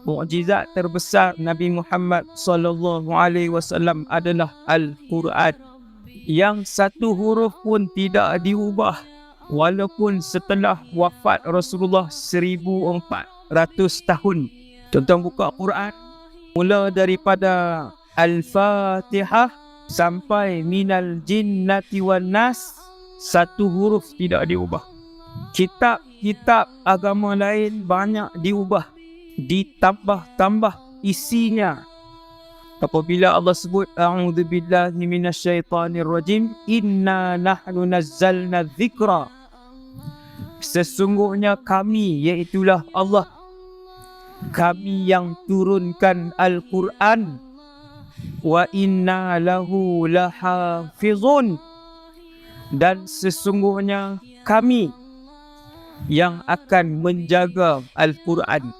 Mukjizat terbesar Nabi Muhammad sallallahu alaihi wasallam adalah Al-Quran, yang satu huruf pun tidak diubah walaupun setelah wafat Rasulullah 1400 tahun. Tuan-tuan buka Quran, mula daripada Al-Fatihah sampai minal jinnati wan nas, satu huruf tidak diubah. Kitab-kitab agama lain banyak diubah, ditambah-tambah isinya. Apabila Allah sebut a'udzubillahi minasyaitonirrajim, inna nahnu nazzalna dzikra, sesungguhnya kami, iaitulah Allah, kami yang turunkan Al-Quran, wa inna lahu lahafizun, dan sesungguhnya kami yang akan menjaga Al-Quran.